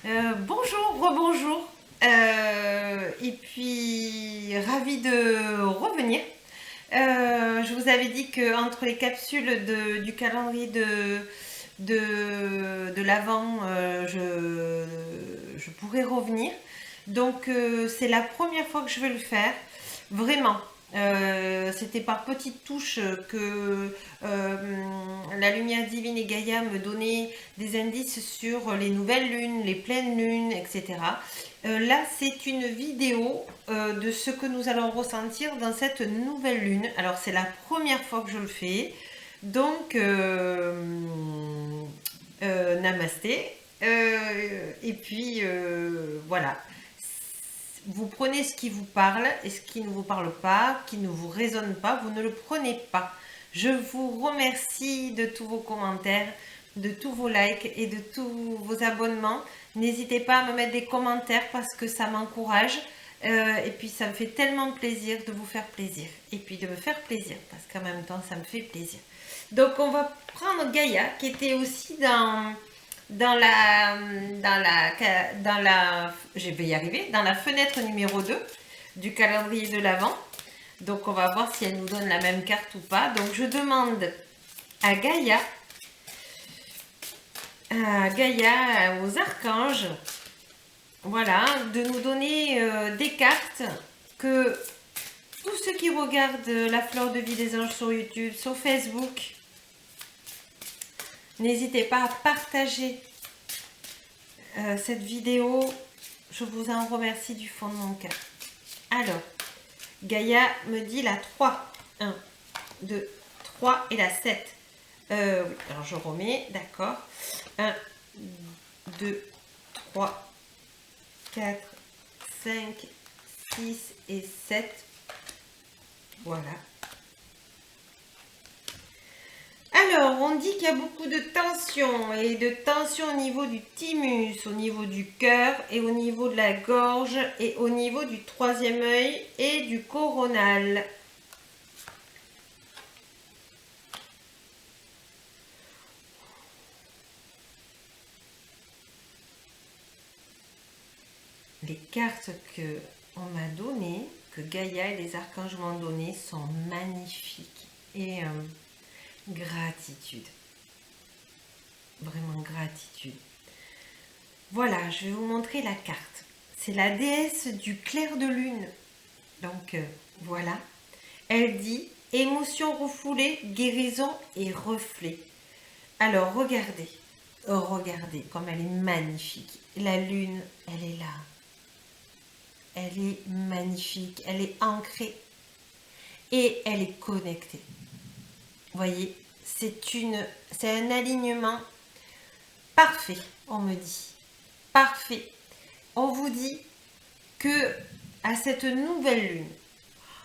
Bonjour, rebonjour. Et puis, ravie de revenir. Je vous avais dit que entre les capsules du calendrier de l'Avent, je pourrais revenir. Donc, c'est la première fois que je vais le faire. Vraiment. C'était par petites touches que la lumière divine et Gaïa me donnait des indices sur les nouvelles lunes, les pleines lunes, etc. Là, c'est une vidéo de ce que nous allons ressentir dans cette nouvelle lune. Alors, c'est la première fois que je le fais. Donc, namasté. Et puis, voilà. Vous prenez ce qui vous parle et ce qui ne vous parle pas, qui ne vous résonne pas, vous ne le prenez pas. Je vous remercie de tous vos commentaires, de tous vos likes et de tous vos abonnements. N'hésitez pas à me mettre des commentaires parce que ça m'encourage. Et puis ça me fait tellement plaisir de vous faire plaisir. Et puis de me faire plaisir parce qu'en même temps ça me fait plaisir. Donc on va prendre Gaïa qui était aussi dans la, je vais y arriver, dans la fenêtre numéro 2 du calendrier de l'Avent. Donc on va voir si elle nous donne la même carte ou pas. Donc je demande à Gaïa, aux archanges, voilà, de nous donner des cartes que tous ceux qui regardent la fleur de vie des anges sur YouTube, sur Facebook, n'hésitez pas à partager cette vidéo. Je vous en remercie du fond de mon cœur. Alors, Gaïa me dit la 3. 1, 2, 3 et la 7. Oui, alors je remets, d'accord. 1, 2, 3, 4, 5, 6 et 7. Voilà. Alors, on dit qu'il y a beaucoup de tension et de tension au niveau du thymus, au niveau du cœur et au niveau de la gorge et au niveau du troisième œil et du coronal. Les cartes que on m'a données, que Gaïa et les archanges m'ont données, sont magnifiques et gratitude. Vraiment gratitude. Voilà, je vais vous montrer la carte. C'est la déesse du clair de lune. Donc voilà. Elle dit émotion refoulée, guérison et reflet. Alors regardez, regardez comme elle est magnifique. La lune, elle est là. Elle est magnifique, elle est ancrée et elle est connectée. Vous voyez, c'est un alignement parfait, on me dit. Parfait. On vous dit que à cette nouvelle lune,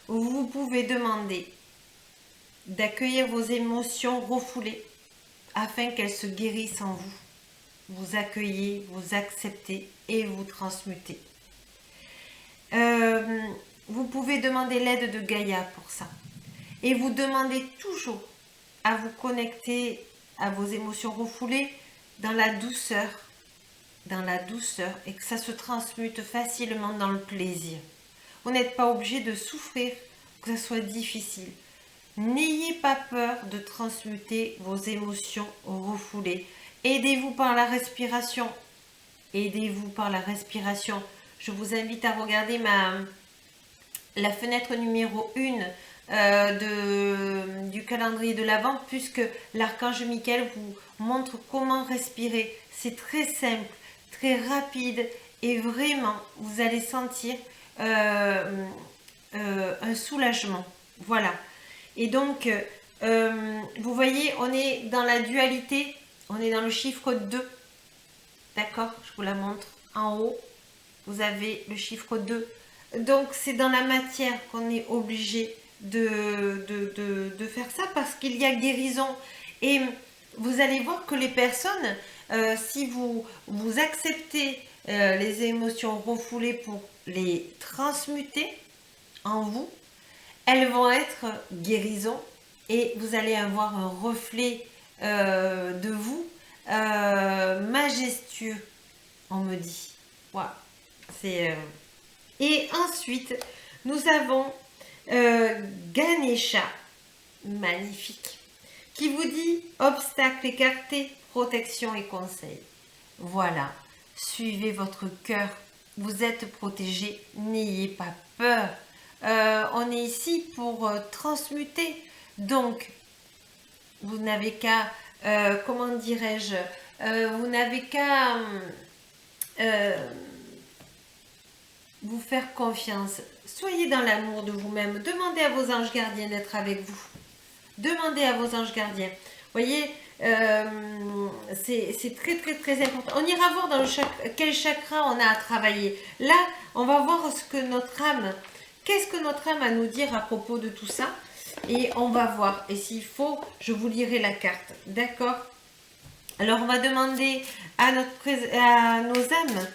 vous pouvez demander d'accueillir vos émotions refoulées afin qu'elles se guérissent en vous. Vous accueillez, vous acceptez et vous transmutez. Vous pouvez demander l'aide de Gaïa pour ça. Et vous demandez toujours à vous connecter à vos émotions refoulées dans la douceur, et que ça se transmute facilement dans le plaisir. Vous n'êtes pas obligé de souffrir, que ça soit difficile. N'ayez pas peur de transmuter vos émotions refoulées. Aidez-vous par la respiration. Aidez-vous par la respiration. Je vous invite à regarder la fenêtre numéro 1 du calendrier de l'Avent, puisque l'archange Michael vous montre comment respirer. C'est très simple, très rapide et vraiment vous allez sentir un soulagement. Voilà. Et donc, vous voyez, on est dans la dualité, on est dans le chiffre 2. D'accord? Je vous la montre en haut. Vous avez le chiffre 2. Donc, c'est dans la matière qu'on est obligé de faire ça parce qu'il y a guérison. Et vous allez voir que les personnes, si vous acceptez les émotions refoulées pour les transmuter en vous, elles vont être guérison et vous allez avoir un reflet de vous majestueux on me dit. Voilà. C'est... Et ensuite, nous avons Ganesha, magnifique, qui vous dit obstacle écarté, protection et conseil. Voilà, suivez votre cœur, vous êtes protégé, n'ayez pas peur. On est ici pour transmuter, donc vous n'avez qu'à, comment dirais-je, vous n'avez qu'à vous faire confiance. Soyez dans l'amour de vous-même. Demandez à vos anges gardiens d'être avec vous. Demandez à vos anges gardiens. Voyez, c'est très très très important. On ira voir dans quel chakra on a à travailler. Là, on va voir ce que notre âme, qu'est-ce que notre âme a à nous dire à propos de tout ça. Et on va voir. Et s'il faut, je vous lirai la carte. D'accord? Alors, on va demander à nos âmes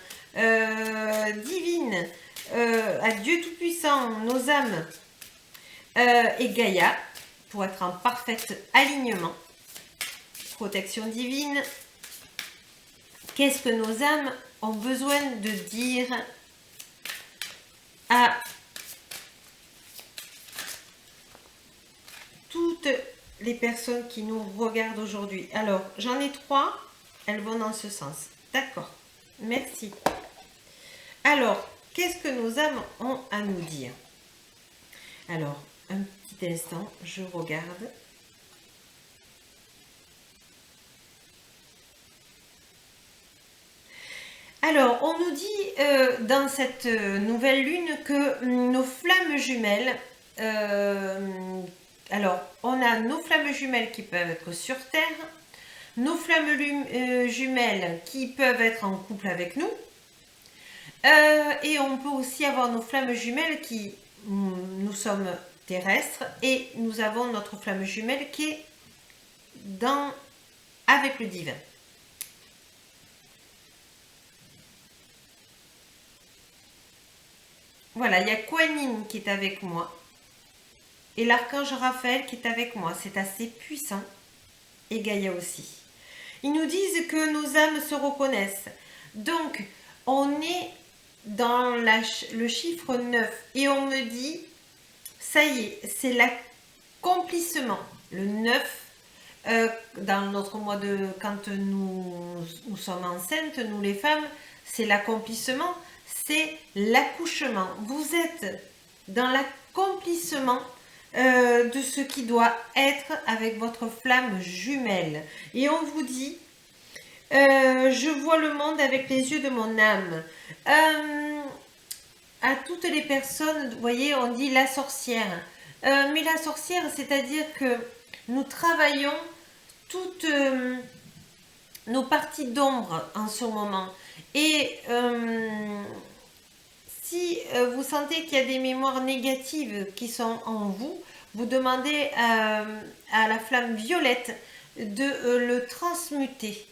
divines, à Dieu Tout-Puissant, nos âmes et Gaïa, pour être en parfait alignement. Protection divine. Qu'est-ce que nos âmes ont besoin de dire à toutes les personnes qui nous regardent aujourd'hui? Alors, j'en ai 3. Elles vont dans ce sens. D'accord. Merci. Alors, qu'est-ce que nos âmes ont à nous dire? Alors, un petit instant, je regarde. Alors, on nous dit dans cette nouvelle lune que nos flammes jumelles, alors, on a nos flammes jumelles qui peuvent être sur Terre, nos flammes jumelles qui peuvent être en couple avec nous, et on peut aussi avoir nos flammes jumelles qui, nous sommes terrestres, et nous avons notre flamme jumelle qui est avec le divin. Voilà, il y a Kuan Yin qui est avec moi. Et l'archange Raphaël qui est avec moi. C'est assez puissant. Et Gaïa aussi. Ils nous disent que nos âmes se reconnaissent. Donc, on est dans le chiffre 9. Et on me dit, ça y est, c'est l'accomplissement. Le 9, dans notre mois de... Quand nous sommes enceintes, nous les femmes, c'est l'accomplissement. C'est l'accouchement. Vous êtes dans l'accomplissement de ce qui doit être avec votre flamme jumelle. Et on vous dit, je vois le monde avec les yeux de mon âme. À toutes les personnes, vous voyez, on dit la sorcière. Mais la sorcière, c'est-à-dire que nous travaillons toutes nos parties d'ombre en ce moment. Et si vous sentez qu'il y a des mémoires négatives qui sont en vous, vous demandez à la flamme violette de le transmuter.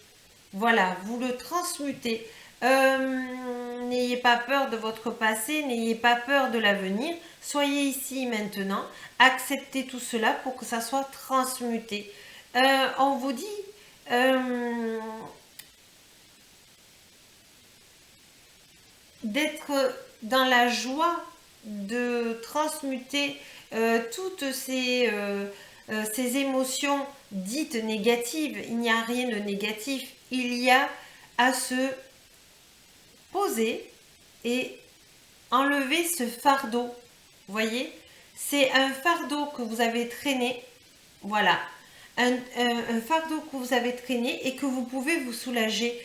Voilà, vous le transmutez. N'ayez pas peur de votre passé, n'ayez pas peur de l'avenir. Soyez ici maintenant. Acceptez tout cela pour que ça soit transmuté. On vous dit... d'être dans la joie de transmuter toutes ces émotions dites négatives. Il n'y a rien de négatif. Il y a à se poser et enlever ce fardeau. Vous voyez, c'est un fardeau que vous avez traîné. Voilà. Un fardeau que vous avez traîné et que vous pouvez vous soulager.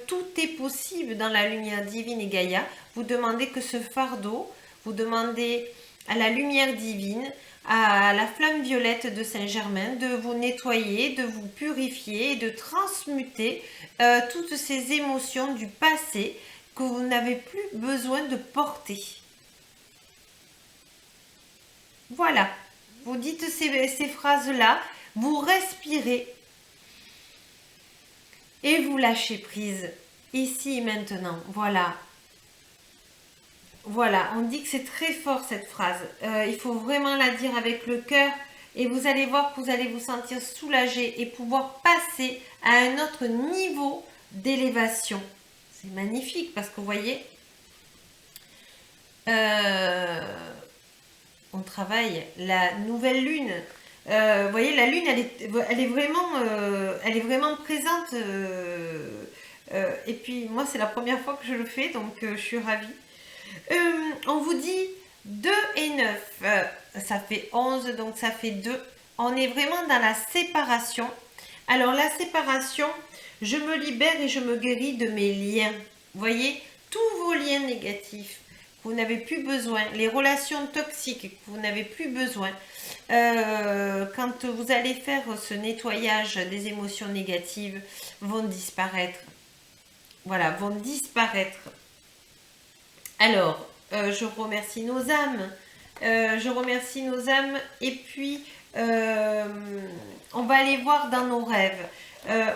Tout est possible dans la lumière divine et Gaïa. Vous demandez que ce fardeau, vous demandez à la lumière divine, à la flamme violette de Saint-Germain de vous nettoyer, de vous purifier et de transmuter toutes ces émotions du passé que vous n'avez plus besoin de porter. Voilà, vous dites ces phrases-là, vous respirez et vous lâchez prise, ici et maintenant, voilà. Voilà, on dit que c'est très fort cette phrase. Il faut vraiment la dire avec le cœur et vous allez voir que vous allez vous sentir soulagé et pouvoir passer à un autre niveau d'élévation. C'est magnifique parce que vous voyez, euh, on travaille la nouvelle lune. Vous voyez, la lune, elle est vraiment présente. Et puis, moi, c'est la première fois que je le fais, donc je suis ravie. On vous dit 2 et 9, ça fait 11, donc ça fait 2. On est vraiment dans la séparation. Alors, la séparation, je me libère et je me guéris de mes liens. Vous voyez, tous vos liens négatifs que vous n'avez plus besoin, les relations toxiques que vous n'avez plus besoin, quand vous allez faire ce nettoyage des émotions négatives, vont disparaître. Voilà, vont disparaître. Alors, je remercie nos âmes. Je remercie nos âmes. Et puis, on va aller voir dans nos rêves.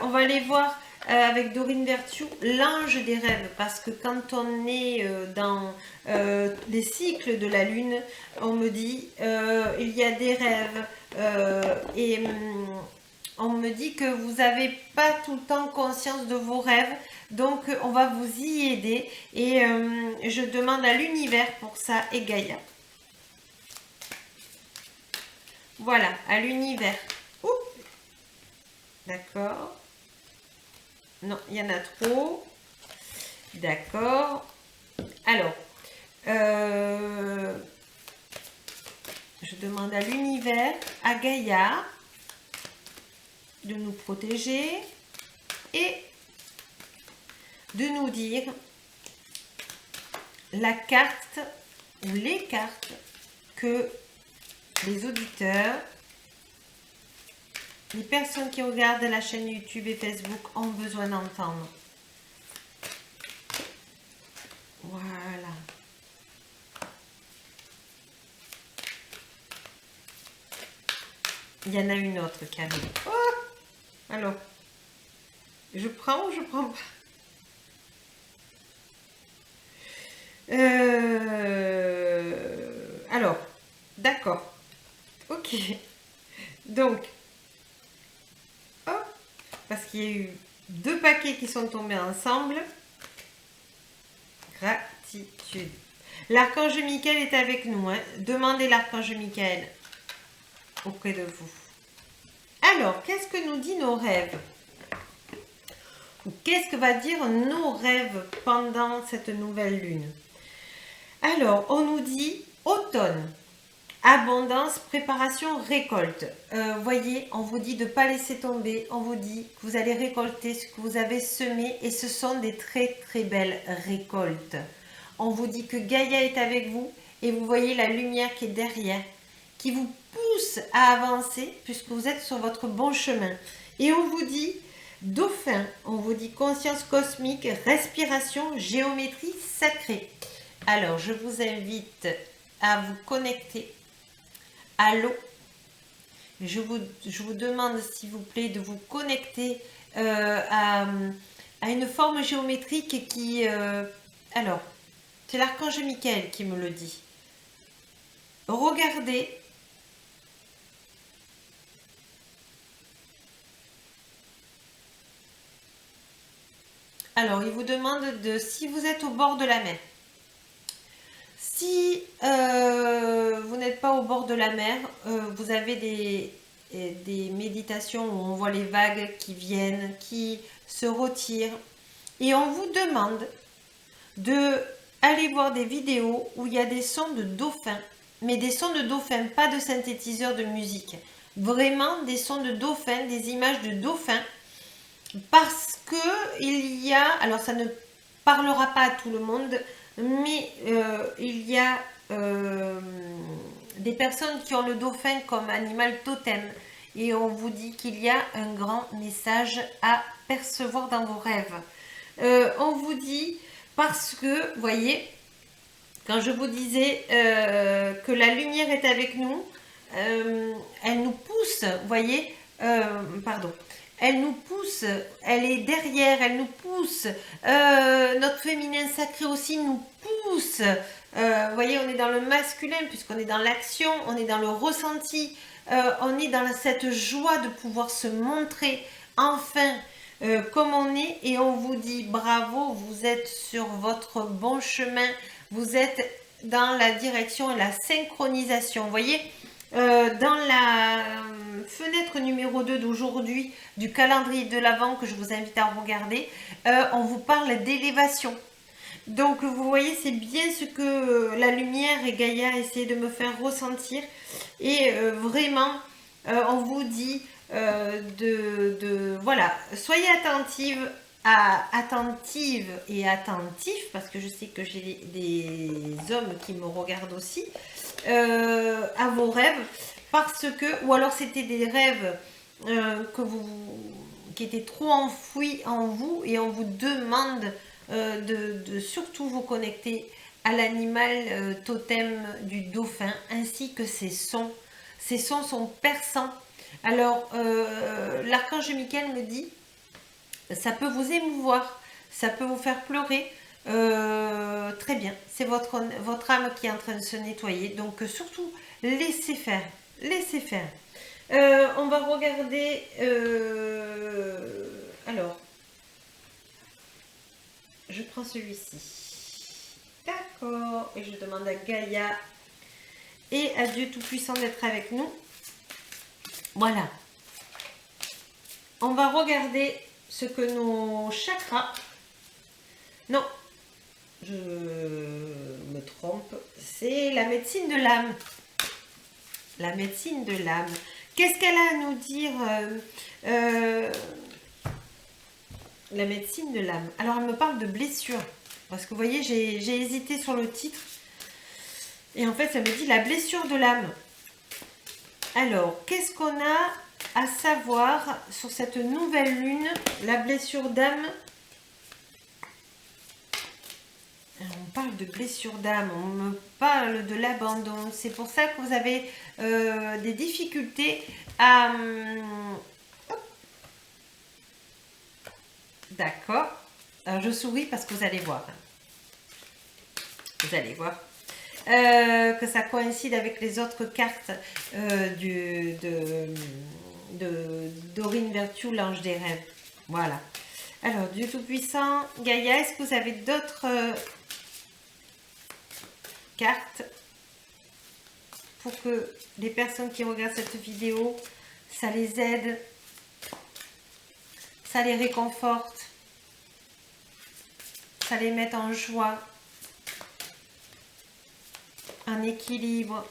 On va aller voir avec Dorine Vertu l'ange des rêves. Parce que quand on est dans les cycles de la lune, on me dit il y a des rêves. On me dit que vous n'avez pas tout le temps conscience de vos rêves. Donc, on va vous y aider. Et je demande à l'univers pour ça et Gaïa. Voilà, à l'univers. D'accord. Non, il y en a trop. D'accord. Alors, je demande à l'univers, à Gaïa, de nous protéger et de nous dire la carte ou les cartes que les auditeurs, les personnes qui regardent la chaîne YouTube et Facebook ont besoin d'entendre. Voilà. Il y en a une autre qui arrive. Oh, alors, je prends ou je prends pas? Alors, d'accord. Ok. Donc, hop, parce qu'il y a eu 2 paquets qui sont tombés ensemble. Gratitude. L'archange Michael est avec nous. Hein. Demandez l'archange Michael auprès de vous. Alors, qu'est-ce que nous dit nos rêves? Qu'est-ce que va dire nos rêves pendant cette nouvelle lune? Alors, on nous dit automne, abondance, préparation, récolte. Voyez, on vous dit de ne pas laisser tomber. On vous dit que vous allez récolter ce que vous avez semé et ce sont des très très belles récoltes. On vous dit que Gaïa est avec vous et vous voyez la lumière qui est derrière, qui vous pousse à avancer puisque vous êtes sur votre bon chemin. Et on vous dit dauphin, on vous dit conscience cosmique, respiration, géométrie sacrée. Alors, je vous invite à vous connecter à l'eau. Je vous demande, s'il vous plaît, de vous connecter à une forme géométrique qui... alors, c'est l'archange Michael qui me le dit. Regardez. Alors, il vous demande de, si vous êtes au bord de la mer, si vous n'êtes pas au bord de la mer, vous avez des méditations où on voit les vagues qui viennent, qui se retirent. Et on vous demande de aller voir des vidéos où il y a des sons de dauphins. Mais des sons de dauphins, pas de synthétiseurs de musique. Vraiment des sons de dauphins, des images de dauphins. Parce que il y a, alors ça ne parlera pas à tout le monde, mais il y a des personnes qui ont le dauphin comme animal totem. Et on vous dit qu'il y a un grand message à percevoir dans vos rêves. On vous dit, parce que, vous voyez, quand je vous disais que la lumière est avec nous, elle nous pousse, vous voyez, pardon. Elle nous pousse, elle est derrière, elle nous pousse. Notre féminin sacré aussi nous pousse. Vous voyez, on est dans le masculin puisqu'on est dans l'action, on est dans le ressenti, on est dans cette joie de pouvoir se montrer enfin comme on est et on vous dit bravo, vous êtes sur votre bon chemin, vous êtes dans la direction et la synchronisation. Vous voyez, dans la fenêtre numéro 2 d'aujourd'hui du calendrier de l'Avent que je vous invite à regarder, on vous parle d'élévation. Donc vous voyez, c'est bien ce que la lumière et Gaïa essaient de me faire ressentir. Et vraiment, on vous dit voilà, soyez attentive et attentif, parce que je sais que j'ai des hommes qui me regardent aussi, à vos rêves, parce que, ou alors c'était des rêves qui étaient trop enfouis en vous et on vous demande de surtout vous connecter à l'animal totem du dauphin ainsi que ses sons. Ces sons sont perçants. Alors, l'archange Michael me dit, ça peut vous émouvoir, ça peut vous faire pleurer. Très bien, c'est votre âme qui est en train de se nettoyer. Donc, surtout, laissez faire. Laissez faire. On va regarder... alors, je prends celui-ci. D'accord. Et je demande à Gaïa et à Dieu Tout-Puissant d'être avec nous. Voilà. On va regarder ce que nos chakras... Non, je me trompe. C'est la médecine de l'âme. La médecine de l'âme. Qu'est-ce qu'elle a à nous dire la médecine de l'âme. Alors, elle me parle de blessure. Parce que vous voyez, j'ai hésité sur le titre. Et en fait, ça me dit la blessure de l'âme. Alors, qu'est-ce qu'on a à savoir sur cette nouvelle lune, la blessure d'âme? On parle de blessure d'âme, on me parle de l'abandon. C'est pour ça que vous avez des difficultés à... D'accord. Alors, je souris parce que vous allez voir. Vous allez voir. Que ça coïncide avec les autres cartes d'Aurine Vertue, l'ange des rêves. Voilà. Alors, Dieu Tout-Puissant, Gaïa, est-ce que vous avez d'autres cartes pour que les personnes qui regardent cette vidéo, ça les aide, ça les réconforte, ça les met en joie, en équilibre,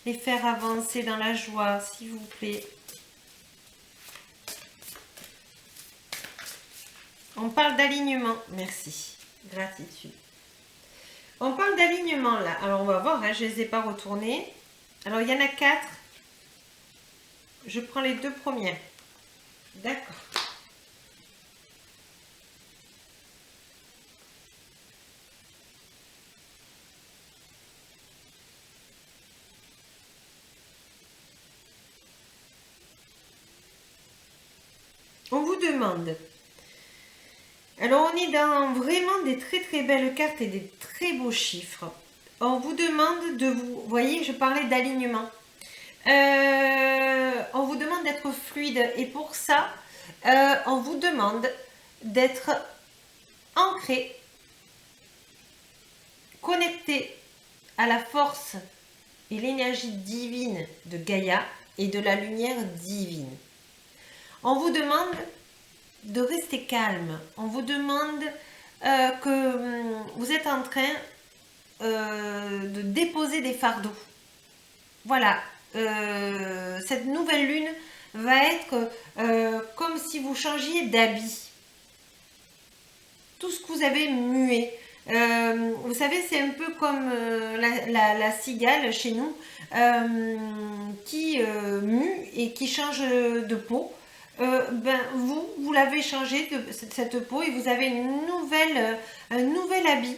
les faire avancer dans la joie, s'il vous plaît. On parle d'alignement, merci, gratitude. On parle d'alignement là, alors on va voir, hein, je ne les ai pas retournés. Alors il y en a 4, je prends les 2 premières, d'accord. On vous demande, alors on est dans vraiment des très très belles cartes et des très beaux chiffres. On vous demande de vous, voyez, je parlais d'alignement. On vous demande d'être fluide et pour ça, on vous demande d'être ancré, connecté à la force et l'énergie divine de Gaïa et de la lumière divine. On vous demande de rester calme. On vous demande que vous êtes en train de déposer des fardeaux. Voilà. Cette nouvelle lune va être comme si vous changiez d'habit. Tout ce que vous avez mué. Vous savez, c'est un peu comme la cigale chez nous qui mue et qui change de peau. Vous l'avez changé de cette peau et vous avez un nouvel habit,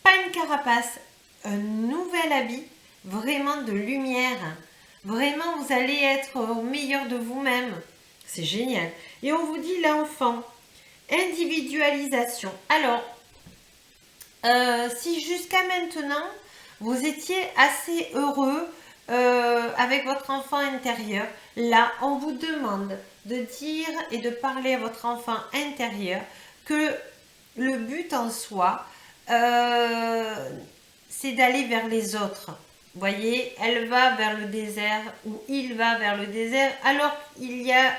pas une carapace, un nouvel habit, vraiment de lumière. Vraiment, vous allez être au meilleur de vous-même. C'est génial. Et on vous dit l'enfant, individualisation. Alors, si jusqu'à maintenant, vous étiez assez heureux avec votre enfant intérieur, là, on vous demande de dire et de parler à votre enfant intérieur que le but en soi, c'est d'aller vers les autres. Vous voyez, elle va vers le désert ou il va vers le désert alors qu'il y a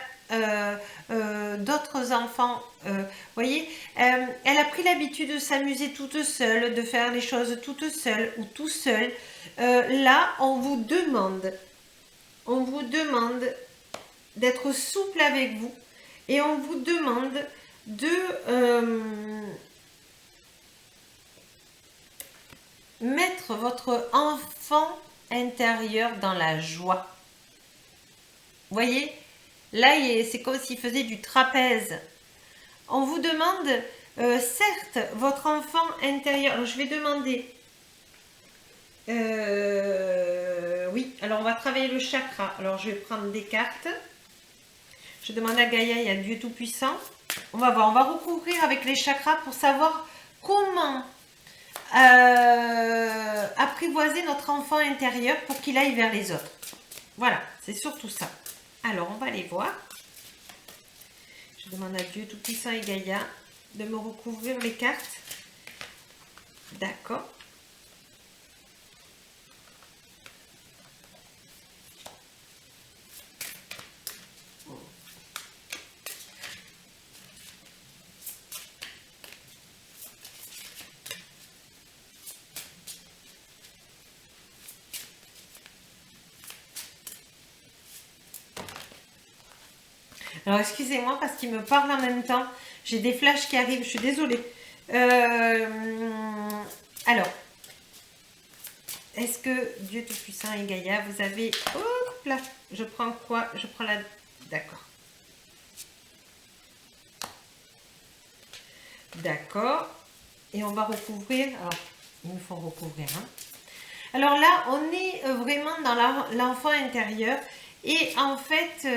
d'autres enfants. Vous voyez, elle a pris l'habitude de s'amuser toute seule, de faire les choses toute seule ou tout seul. Là, on vous demande d'être souple avec vous et on vous demande de mettre votre enfant intérieur dans la joie. Vous voyez, là, c'est comme s'il faisait du trapèze. On vous demande, certes, votre enfant intérieur. Alors, je vais demander. Oui, alors on va travailler le chakra. Alors, je vais prendre des cartes. Je demande à Gaïa et à Dieu Tout-Puissant. On va voir, on va recouvrir avec les chakras pour savoir comment apprivoiser notre enfant intérieur pour qu'il aille vers les autres. Voilà, c'est surtout ça. Alors, on va aller voir. Je demande à Dieu Tout-Puissant et Gaïa de me recouvrir les cartes. D'accord. Alors, excusez-moi parce qu'il me parle en même temps. J'ai des flashs qui arrivent, je suis désolée. Alors, est-ce que Dieu Tout-Puissant et Gaïa, vous avez... Hop là, je prends quoi? Je prends la... D'accord. D'accord. Et on va recouvrir... Alors, il me faut recouvrir. Hein. Alors là, on est vraiment dans l'enfant intérieur. Et en fait...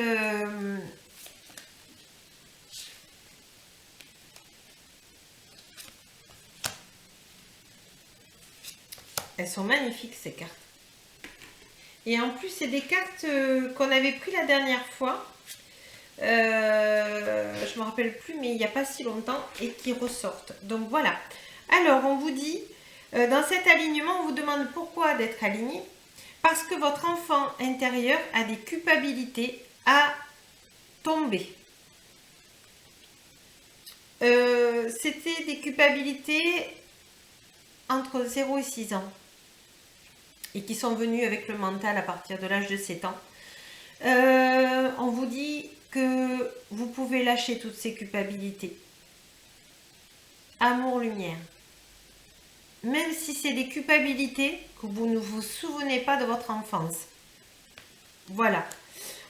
elles sont magnifiques, ces cartes. Et en plus, c'est des cartes qu'on avait pris la dernière fois. Je ne me rappelle plus, mais il n'y a pas si longtemps. Et qui ressortent. Donc voilà. Alors, on vous dit, dans cet alignement, on vous demande pourquoi d'être aligné. Parce que votre enfant intérieur a des culpabilités à tomber. C'était des culpabilités entre 0 et 6 ans. Et qui sont venus avec le mental à partir de l'âge de 7 ans. On vous dit que vous pouvez lâcher toutes ces culpabilités. Amour, lumière. Même si c'est des culpabilités que vous ne vous souvenez pas de votre enfance. Voilà.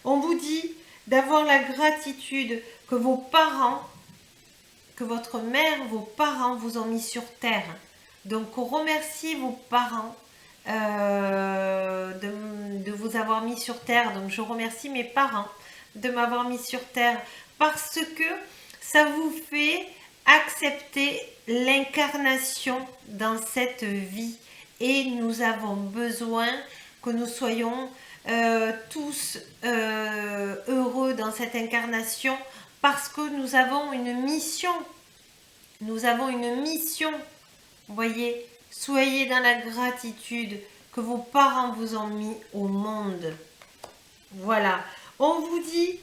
On vous dit d'avoir la gratitude que vos parents, que votre mère, vos parents vous ont mis sur terre. Donc, remerciez vos parents de vous avoir mis sur terre. Donc je remercie mes parents de m'avoir mis sur terre parce que ça vous fait accepter l'incarnation dans cette vie et nous avons besoin que nous soyons tous heureux dans cette incarnation parce que nous avons une mission. Nous avons une mission, vous voyez. Soyez dans la gratitude que vos parents vous ont mis au monde. Voilà. On vous dit,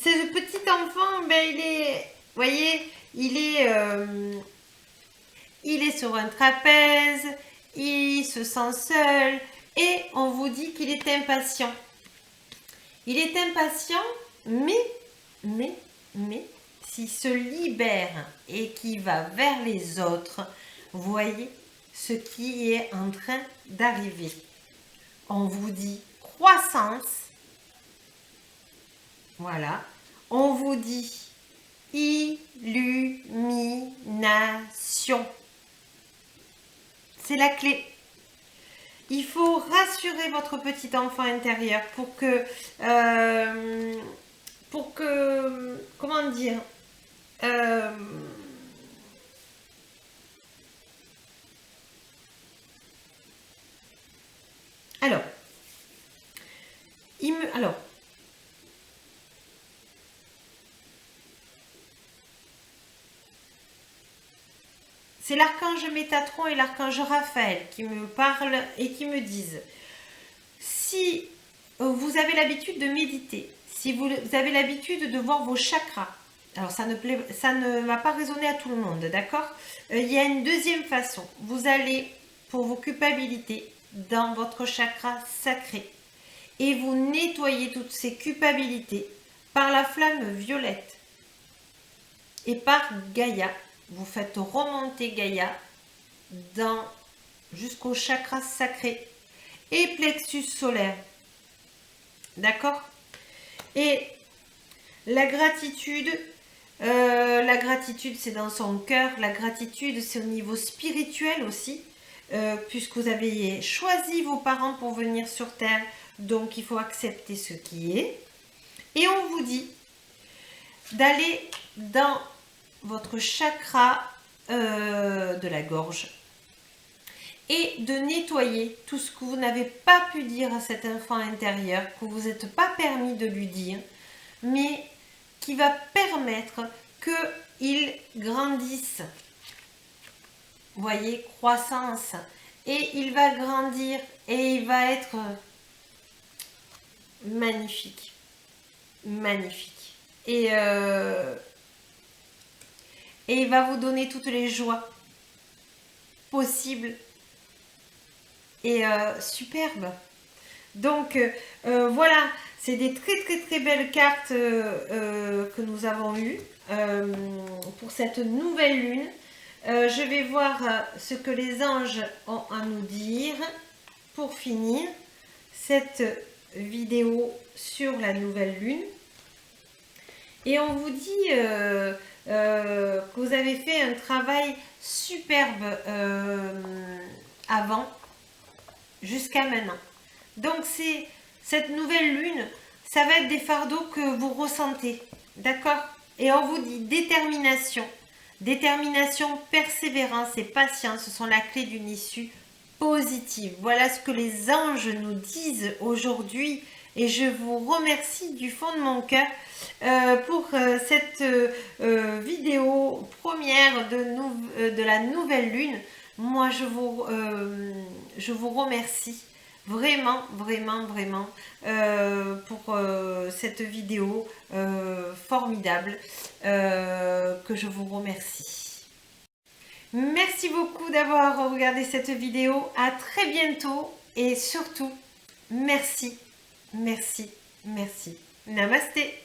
c'est ce petit enfant, ben il est, voyez, il est sur un trapèze, il se sent seul et on vous dit qu'il est impatient. Il est impatient, mais, s'il se libère et qu'il va vers les autres, vous voyez, ce qui est en train d'arriver. On vous dit croissance. Voilà. On vous dit illumination. C'est la clé. Il faut rassurer votre petit enfant intérieur pour que comment dire, alors, c'est l'archange Métatron et l'archange Raphaël qui me parlent et qui me disent, si vous avez l'habitude de méditer, si vous avez l'habitude de voir vos chakras, alors ça ne va pas résonner à tout le monde, d'accord? Il y a une deuxième façon. Vous allez, pour vos culpabilités, dans votre chakra sacré et vous nettoyez toutes ces culpabilités par la flamme violette et par Gaïa. Vous faites remonter Gaïa jusqu'au chakra sacré et plexus solaire. D'accord? Et la gratitude, c'est dans son cœur. La gratitude, c'est au niveau spirituel aussi, puisque vous avez choisi vos parents pour venir sur Terre. Donc, il faut accepter ce qui est. Et on vous dit d'aller dans votre chakra de la gorge et de nettoyer tout ce que vous n'avez pas pu dire à cet enfant intérieur, que vous n'êtes pas permis de lui dire, mais qui va permettre qu'il grandisse. Vous voyez, croissance. Et il va grandir et il va être magnifique. Magnifique. Et il va vous donner toutes les joies possibles et superbes. Donc voilà, c'est des très belles cartes que nous avons eues pour cette nouvelle lune. Je vais voir ce que les anges ont à nous dire pour finir cette vidéo sur la nouvelle lune. Et on vous dit que vous avez fait un travail superbe avant, jusqu'à maintenant. Donc cette nouvelle lune, ça va être des fardeaux que vous ressentez, d'accord? Et on vous dit détermination. Détermination, persévérance et patience sont la clé d'une issue positive. Voilà ce que les anges nous disent aujourd'hui. Et je vous remercie du fond de mon cœur pour cette vidéo première de la nouvelle lune. Moi, je vous remercie vraiment pour cette vidéo formidable que je vous remercie. Merci beaucoup d'avoir regardé cette vidéo. À très bientôt et surtout, merci. Namasté.